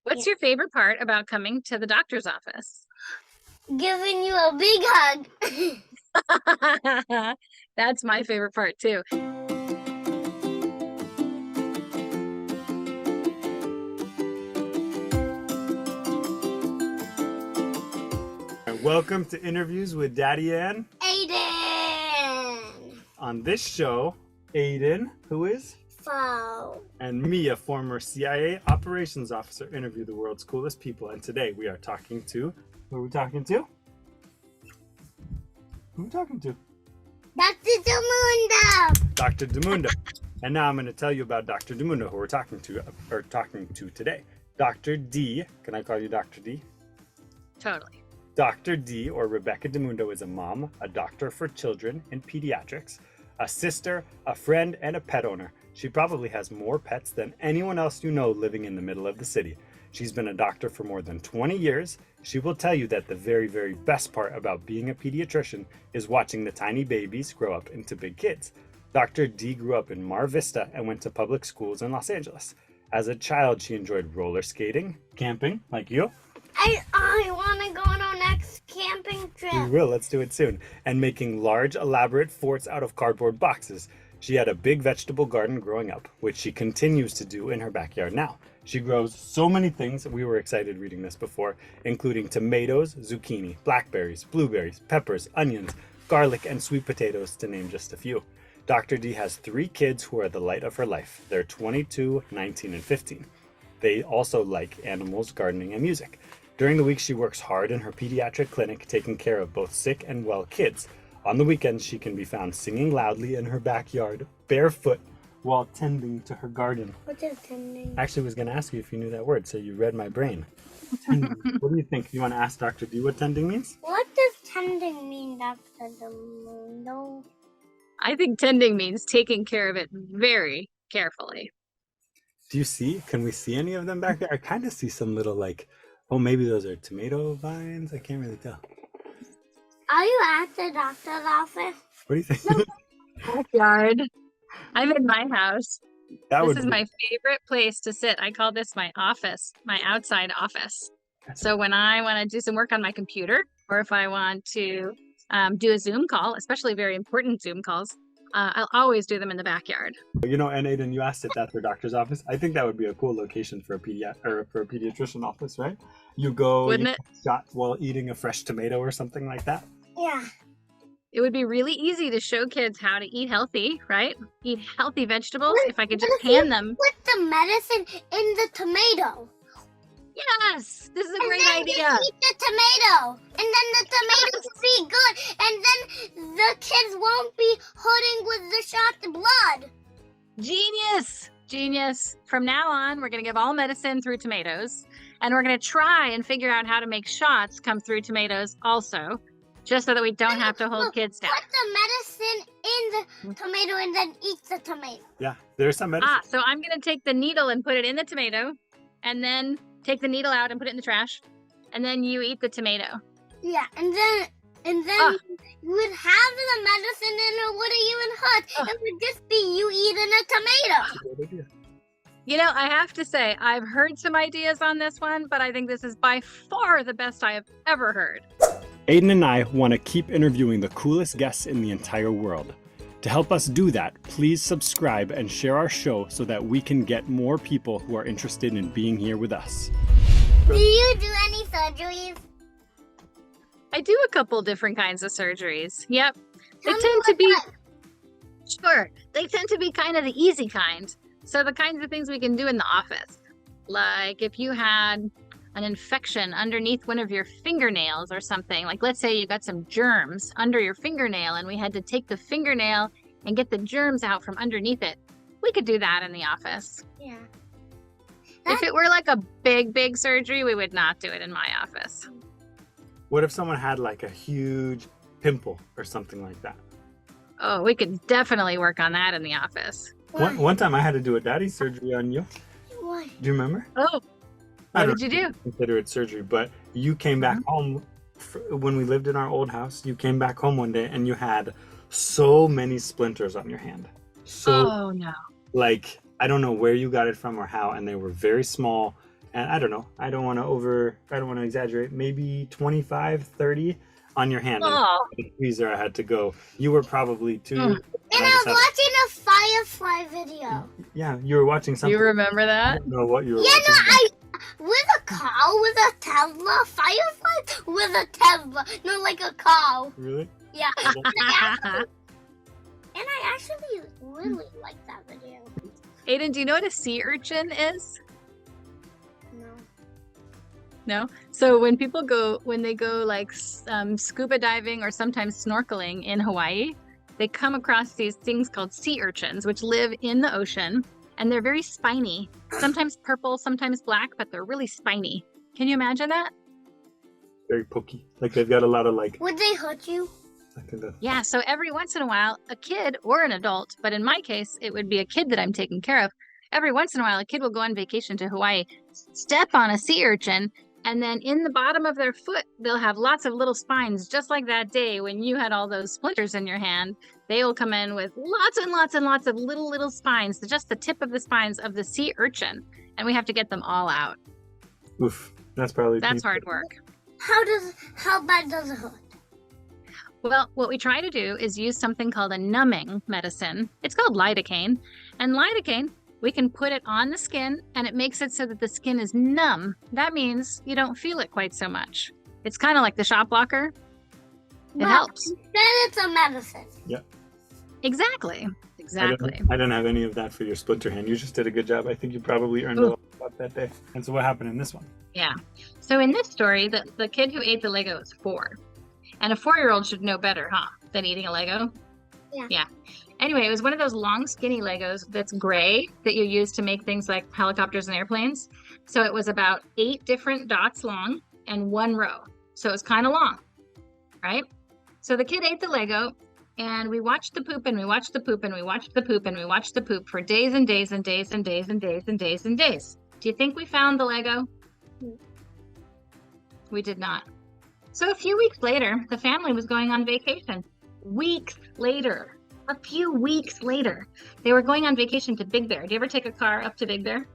What's your favorite part about coming to the doctor's office? Giving you a big hug. That's my favorite part too. Welcome to Interviews with Daddy and Aiden. on this show, Aiden, who is, Foul. and me, a former CIA operations officer, interview the world's coolest people. And today we are talking to, who are we talking to? Who are we talking to? Dr. Dimundo. Dr. Dimundo. And now I'm going to tell you about Dr. Dimundo, who we're talking to today. Dr. D, can I call you Dr. D? Totally. Dr. D, or Rebecca Dimundo, is a mom, a doctor for children in pediatrics, a sister, a friend, and a pet owner. She probably has more pets than anyone else you know living in the middle of the city. She's been a doctor for more than 20 years. She will tell you that the very, very best part about being a pediatrician is watching the tiny babies grow up into big kids. Dr. D grew up in Mar Vista and went to public schools in Los Angeles. As a child, she enjoyed roller skating, camping, like you. I want to go on our next camping trip. We will, let's do it soon. And making large, elaborate forts out of cardboard boxes. She had a big vegetable garden growing up, which she continues to do in her backyard now. She grows so many things, we were excited reading this before, including tomatoes, zucchini, blackberries, blueberries, peppers, onions, garlic, and sweet potatoes, to name just a few. Dr. D has 3 kids who are the light of her life. They're 22, 19, and 15. They also like animals, gardening, and music. During the week, she works hard in her pediatric clinic, taking care of both sick and well kids. On the weekends, she can be found singing loudly in her backyard, barefoot, while tending to her garden. What is tending? Actually, I was going to ask you if you knew that word, so you read my brain. Tending. What do you think? You want to ask Dr. D what tending means? What does tending mean, Dr. Dimundo? I think tending means taking care of it very carefully. Do you see? Can we see any of them back there? I kind of see some little oh, maybe those are tomato vines. I can't really tell. Are you at the doctor's office? What do you think? Backyard. I'm in my house. This is be- my favorite place to sit. I call this my office, my outside office. So when I want to do some work on my computer, or if I want to do a Zoom call, especially very important Zoom calls, I'll always do them in the backyard. You know, and Aiden, you asked if that's their doctor's office. I think that would be a cool location for a pediatrician office, right? You go, Wouldn't you it? get shot while eating a fresh tomato or something like that. Yeah. It would be really easy to show kids how to eat healthy, right? Eat healthy vegetables if I could just hand them. Put the medicine in the tomato. Yes, this is a great and then idea. Just eat the tomato. And then the tomatoes will be good. And then the kids won't be hurting with the shot blood. Genius! Genius. From now on, we're going to give all medicine through tomatoes. And we're going to try and figure out how to make shots come through tomatoes also, just so that we don't have to hold kids down. Put the medicine in the tomato and then eat the tomato. Yeah, there's some medicine. So I'm going to take the needle and put it in the tomato, and then take the needle out and put it in the trash, and then you eat the tomato. Yeah, and then you would have the medicine and it wouldn't even hurt. It would just be you eating a tomato. Good idea. You know, I have to say, I've heard some ideas on this one, but I think this is by far the best I have ever heard. Aiden and I want to keep interviewing the coolest guests in the entire world. To help us do that, please subscribe and share our show so that we can get more people who are interested in being here with us. Do you do any surgeries? I do a couple different kinds of surgeries. Yep. They Tell me tend to what be, type. sure, they tend to be kind of the easy kind. So the kinds of things we can do in the office, like if you had an infection underneath one of your fingernails or something, like let's say you got some germs under your fingernail and we had to take the fingernail and get the germs out from underneath it, we could do that in the office. Yeah. If it were like a big surgery, we would not do it in my office. What if someone had like a huge pimple or something like that? Oh, we could definitely work on that in the office. One time I had to do a daddy surgery on you. Why? Do you remember? Oh, what did you do? Consider it surgery, but you came back home when we lived in our old house. You came back home one day and you had so many splinters on your hand. So Oh, no. like, I don't know where you got it from or how, and they were very small, and I don't know, I don't want to exaggerate, maybe 25, 30 on your hand. Oh. And the tweezer I had to go. You were probably 2. Mm. And I was watching a firefly video. Yeah, you were watching something. You remember I that? don't know what you were Yeah, watching. no, with a cow, with a Tesla, firefly with a Tesla, no, like a cow. Really? Yeah. And I actually really like that video. Aiden, do you know what a sea urchin is? No. No? So when they go like scuba diving or sometimes snorkeling in Hawaii, they come across these things called sea urchins, which live in the ocean, and they're very spiny. Sometimes purple, sometimes black, but they're really spiny. Can you imagine that? Very pokey. Like they've got a lot of like. Would they hurt you? Yeah, so every once in a while, a kid or an adult, but in my case, it would be a kid that I'm taking care of. Every once in a while, a kid will go on vacation to Hawaii, step on a sea urchin, and then in the bottom of their foot, they'll have lots of little spines, just like that day when you had all those splinters in your hand. They will come in with lots and lots and lots of little spines, just the tip of the spines of the sea urchin, and we have to get them all out. Oof, that's probably. That's hard work. How bad does it hurt? Well, what we try to do is use something called a numbing medicine. It's called lidocaine. And lidocaine, we can put it on the skin and it makes it so that the skin is numb. That means you don't feel it quite so much. It's kind of like the shot blocker. It helps. Then it's a medicine. Yeah. Exactly. I didn't have any of that for your splinter hand. You just did a good job. I think you probably earned a lot that day. And so what happened in this one? Yeah. So in this story, the kid who ate the Lego is 4. And a 4-year-old should know better, huh, than eating a Lego? Yeah. Anyway, it was one of those long, skinny Legos that's gray that you use to make things like helicopters and airplanes. So it was about 8 different dots long and 1 row. So it was kind of long, right? So the kid ate the Lego, and we watched the poop, and we watched the poop, and we watched the poop, and we watched the poop for days and days and days and days and days and days and days. Do you think we found the Lego? We did not. So a few weeks later, the family was going on vacation. Weeks later, a few weeks later, they were going on vacation to Big Bear. Do you ever take a car up to Big Bear?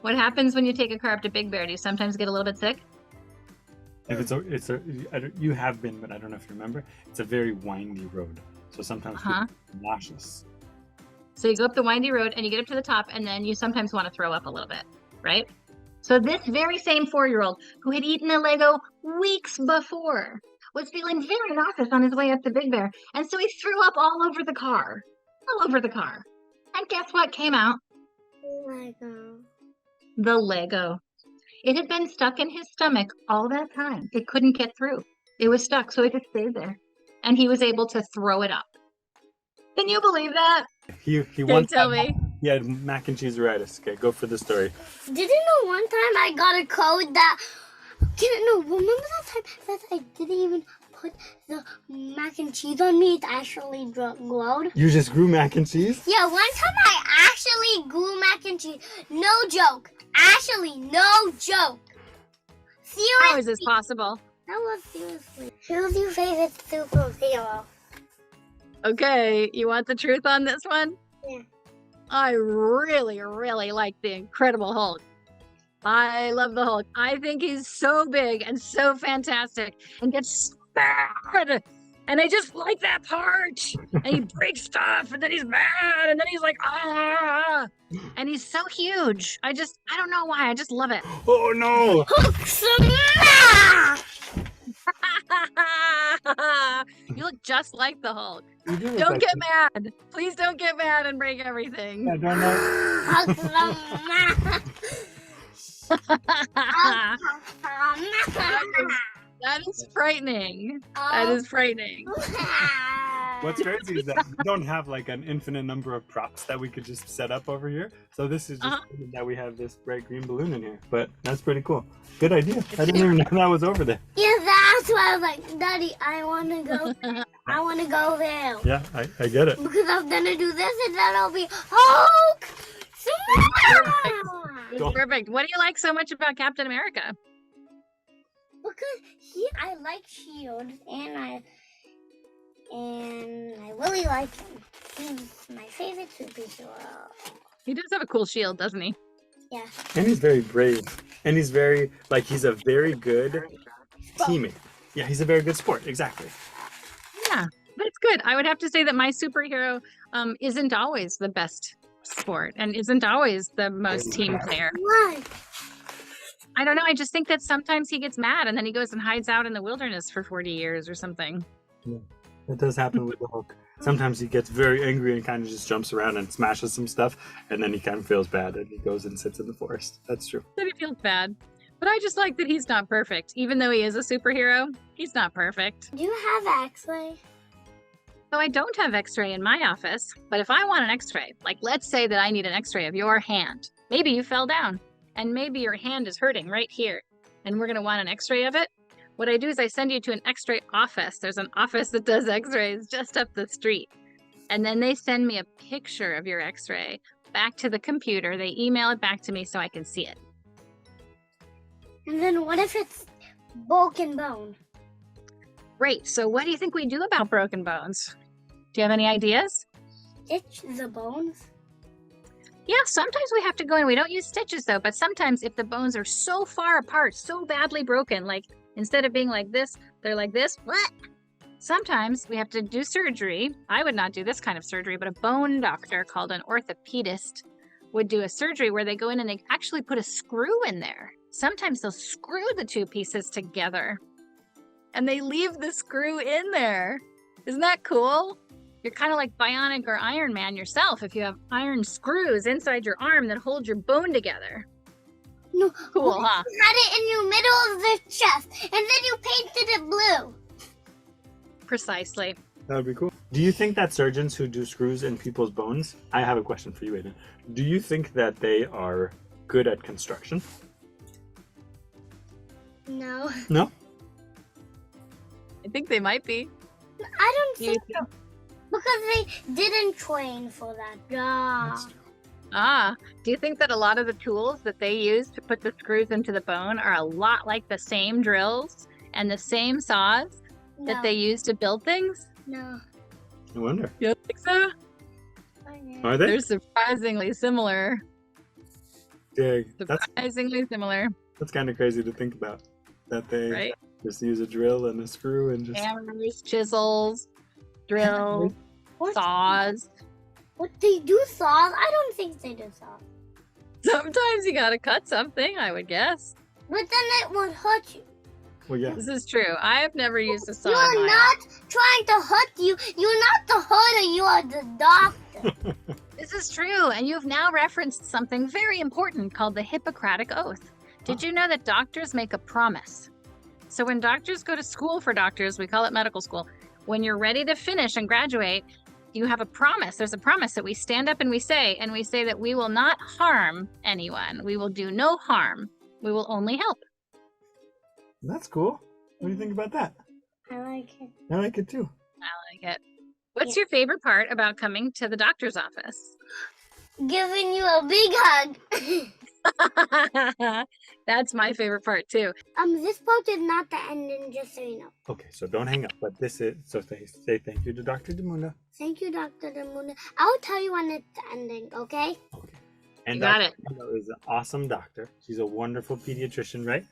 What happens when you take a car up to Big Bear? Do you sometimes get a little bit sick? If you have been, but I don't know if you remember. It's a very windy road, so sometimes people are nauseous. So you go up the windy road and you get up to the top, and then you sometimes want to throw up a little bit, right? So this very same 4-year-old who had eaten a Lego weeks before was feeling very nauseous on his way up to Big Bear. And so he threw up all over the car. And guess what came out? Lego. The Lego. It had been stuck in his stomach all that time. It couldn't get through. It was stuck, so it just stayed there. And he was able to throw it up. Can you believe that? He Don't tell me. He had mac and cheese-aritis. Okay, go for the story. Did you know one time I got a code that... remember that time that I didn't even put the mac and cheese on me? It actually glowed. You just grew mac and cheese? Yeah, one time I actually grew mac and cheese. No joke. Actually, no joke. Seriously. How is this possible? That was seriously. Who's your favorite superhero? Okay, you want the truth on this one? Yeah. I really, really like the Incredible Hulk. I love the Hulk. I think he's so big and so fantastic and gets mad. And I just like that part. And he breaks stuff and then he's mad and then he's like, ah. And he's so huge. I don't know why. I just love it. Oh, no. Hulk smash! You look just like the Hulk. You do look Don't like get him. mad. Please don't get mad and break everything. I don't know. Hulk smash! That is frightening. That is frightening. What's crazy is that we don't have like an infinite number of props that we could just set up over here. So this is just that we have this bright green balloon in here. But that's pretty cool. Good idea. I didn't even know that was over there. Yeah, that's why I was like, Daddy, I want to go. I want to go there. Yeah, I get it. Because I'm going to do this and then I'll be Hulk smash! Perfect. What do you like so much about Captain America? Because I like Shield and I really like him. He's my favorite superhero. He does have a cool shield, doesn't he? Yeah. And he's very brave. And he's very, like, he's a very good teammate. Yeah, he's a very good sport. Exactly. Yeah, that's good. I would have to say that my superhero isn't always the best sport and isn't always the most team player. Why? I don't know. I just think that sometimes he gets mad and then he goes and hides out in the wilderness for 40 years or something. Yeah, that does happen with the Hulk. Sometimes he gets very angry and kind of just jumps around and smashes some stuff, and then he kind of feels bad and he goes and sits in the forest. That's true. That he feels bad. But I just like that he's not perfect. Even though he is a superhero, he's not perfect. Do you have X-ray? So I don't have x-ray in my office, but if I want an x-ray, like let's say that I need an x-ray of your hand. Maybe you fell down and maybe your hand is hurting right here and we're going to want an x-ray of it. What I do is I send you to an x-ray office. There's an office that does x-rays just up the street. And then they send me a picture of your x-ray back to the computer. They email it back to me so I can see it. And then what if it's broken bone? Great. So what do you think we do about broken bones? Do you have any ideas? Stitch the bones? Yeah, sometimes we have to go in. We don't use stitches though, but sometimes if the bones are so far apart, so badly broken, like instead of being like this, they're like this. What? Sometimes we have to do surgery. I would not do this kind of surgery, but a bone doctor called an orthopedist would do a surgery where they go in and they actually put a screw in there. Sometimes they'll screw the two pieces together and they leave the screw in there. Isn't that cool? You're kind of like Bionic or Iron Man yourself if you have iron screws inside your arm that hold your bone together. No. Cool, huh? You had it in your middle of the chest and then you painted it blue. Precisely. That would be cool. Do you think that surgeons who do screws in people's bones, I have a question for you, Aiden. Do you think that they are good at construction? No. No? I think they might be. I don't You think so. Because they didn't train for that job. Do you think that a lot of the tools that they use to put the screws into the bone are a lot like the same drills and the same saws that they use to build things? No. I wonder. You don't think so? Are they? They're surprisingly similar. Yeah, Surprisingly similar. that's kind of crazy to think about. That they Right? just use a drill and a screw and just... Hammers, chisels, drills, What? saws. What, they do saws? I don't think they do saws. Sometimes you gotta cut something, I would guess. But then it would hurt you. Well, yeah. This is true. I have never used a saw. in You're my not trying to hurt you. You're not the hurter. You are the doctor. This is true, and you've now referenced something very important called the Hippocratic Oath. Did you know that doctors make a promise? So when doctors go to school for doctors, we call it medical school, when you're ready to finish and graduate, you have a promise. There's a promise that we stand up and we say that we will not harm anyone. We will do no harm. We will only help. That's cool. What do you think about that? I like it. I like it too. I like it. What's your favorite part about coming to the doctor's office? Giving you a big hug. That's my favorite part too. This part is not the ending, just so you know. Okay, so don't hang up. But this is... So say thank you to Dr. Dimundo. Thank you, Dr. Dimundo. I'll tell you when it's ending, okay? Okay. And You got Dr. Dimundo is an awesome doctor. She's a wonderful pediatrician, right?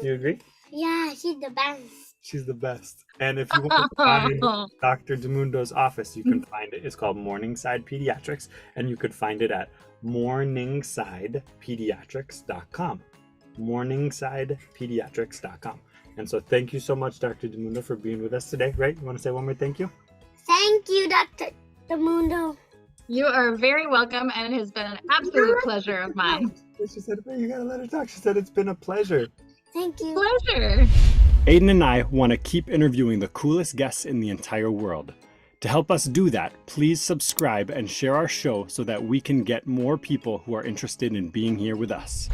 You agree? Yeah, she's the best. She's the best. And if you want to find Dr. Dimundo's office, you can find it. It's called Morningside Pediatrics, and you could find it at morningsidepediatrics.com. morningsidepediatrics.com. And so thank you so much, Dr. Dimundo, for being with us today, right? You want to say one more thank you? Thank you, Dr. Dimundo. You are very welcome, and it has been an absolute pleasure of mine. She said, "Hey, you gotta let her talk." She said, "It's been a pleasure." Thank you. Pleasure. Aiden and I want to keep interviewing the coolest guests in the entire world. To help us do that, please subscribe and share our show so that we can get more people who are interested in being here with us.